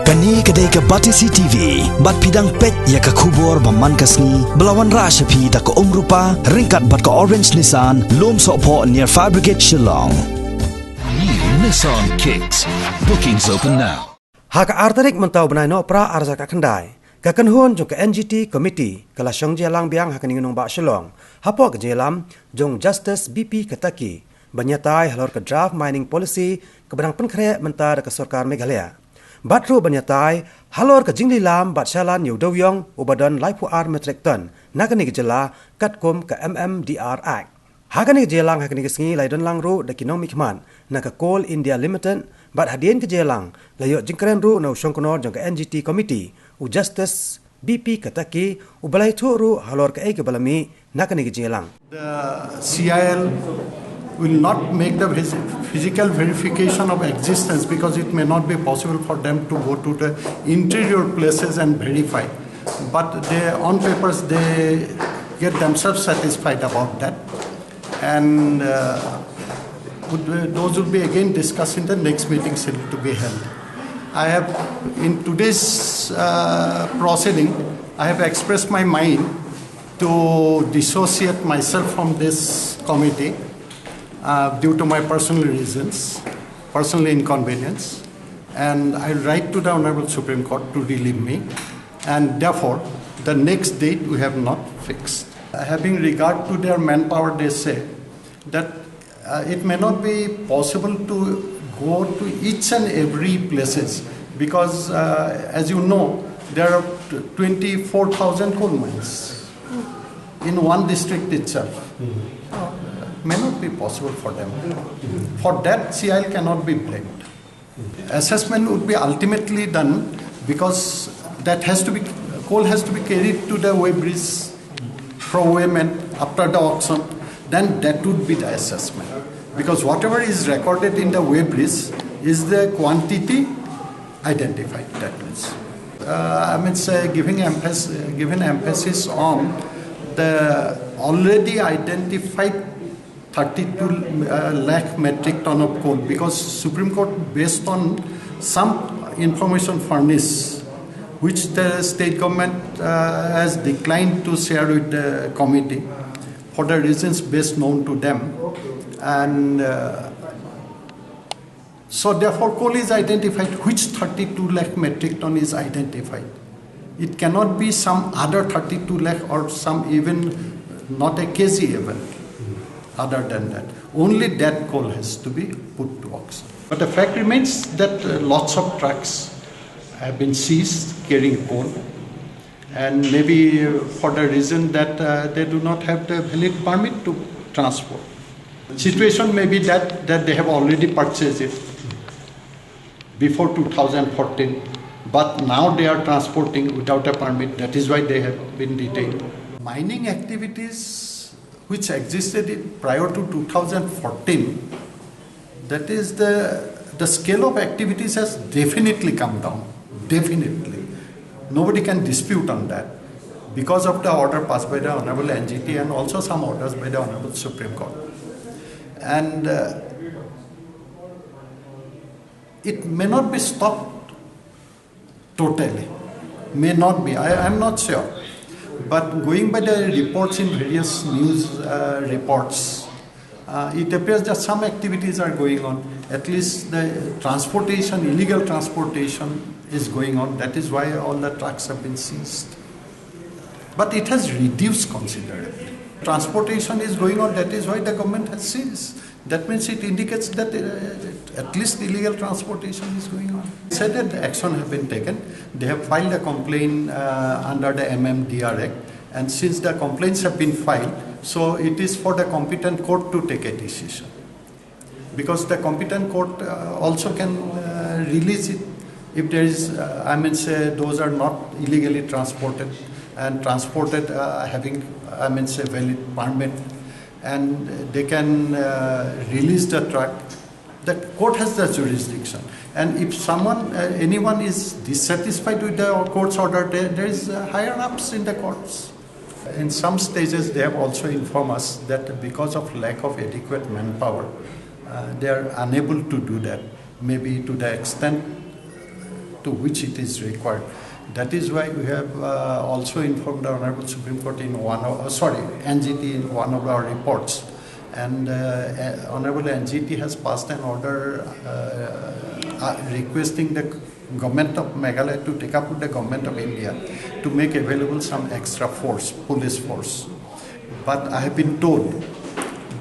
Kani kedai ke Batisi TV, bat pidang pet ya ke kubur baman kasni, belawan rasa pi da ke rupa, ringkat bat ke orange Nissan, lom sokpo near Fire Brigade Shillong. New Nissan Kicks. Bookings open now. Hak artarik mentau benai no pra arza ka kendai. Ka kenhuan jong ke NGT committee kala syong jelang biang hakan ngunung ba Shillong. Hapo ke jelam jong Justice BP Ketaki. Banyatai halor ke draft mining policy ke benang Pynkheiñ mentah ke Sarkar Meghalaya. Batru banyatai halor ke jingli lam bat shalan yu Dewïong ubadan laipu ar metric ton nakani ke jela katkum ke MMDR Act. Hakani ke jelang hakani ke sengi laidon langru da kinong mikman na ke Coal India Limited bat hadien ke jelang layok jingkren ru na usong konor jong ke NGT committee u Justice BP Ketaki u balai tu ru halor ke ke balami nakani ke jelang. The CIL will not make the physical verification of existence because it may not be possible for them to go to the interior places and verify. But they, on papers, they get themselves satisfied about that. And those will be again discussed in the next meeting scheduled to be held. I have, in today's proceeding, I have expressed my mind to dissociate myself from this committee due to my personal reasons, personal inconvenience, and I write to the Honorable Supreme Court to relieve me, and therefore the next date we have not fixed. Having regard to their manpower, they say that it may not be possible to go to each and every places because as you know, there are 24,000 coal mines in one district itself. May not be possible for them. For that, CIL cannot be blamed. Assessment would be ultimately done because that has to be, coal has to be carried to the weighbridge for weighment after the auction. Then that would be the assessment. Because whatever is recorded in the weighbridge is the quantity identified. That means, I mean, say given emphasis on the already identified 32 lakh metric ton of coal because Supreme Court based on some information furnished which the state government has declined to share with the committee for the reasons best known to them, and so therefore coal is identified. Which 32 lakh metric ton is identified? It cannot be some other 32 lakh or some even not a kg even. Other than that, only that coal has to be put to auction. But the fact remains that lots of trucks have been seized carrying coal, and maybe for the reason that they do not have the valid permit to transport. Situation may be that they have already purchased it before 2014, but now they are transporting without a permit. That is why they have been detained. Mining activities which existed prior to 2014, that is the scale of activities has definitely come down, definitely. Nobody can dispute on that because of the order passed by the Honorable NGT and also some orders by the Honorable Supreme Court. And it may not be stopped totally, may not be, I am not sure. But going by the reports in various news reports, it appears that some activities are going on. At least the transportation, illegal transportation is going on. That is why all the trucks have been seized. But it has reduced considerably. Transportation is going on. That is why the government has seized. That means it indicates that at least illegal transportation is going on. They said that action has been taken. They have filed a complaint under the MMDR Act, and since the complaints have been filed, so it is for the competent court to take a decision. Because the competent court also can release it if there is, I mean, say those are not illegally transported and transported having, I mean, say valid permit, and they can release the truck. The court has the jurisdiction, and if someone, anyone is dissatisfied with the court's order, there is higher ups in the courts. In some stages, they have also informed us that because of lack of adequate manpower, they are unable to do that. Maybe to the extent to which it is required. That is why we have also informed the Honorable Supreme Court in NGT in one of our reports. And Honorable NGT has passed an order requesting the government of Meghalaya to take up with the government of India to make available some extra force, police force. But I have been told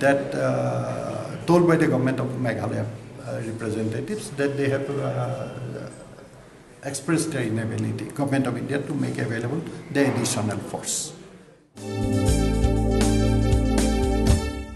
that, told by the government of Meghalaya representatives that they have expressed their inability, government of India, to make available the additional force.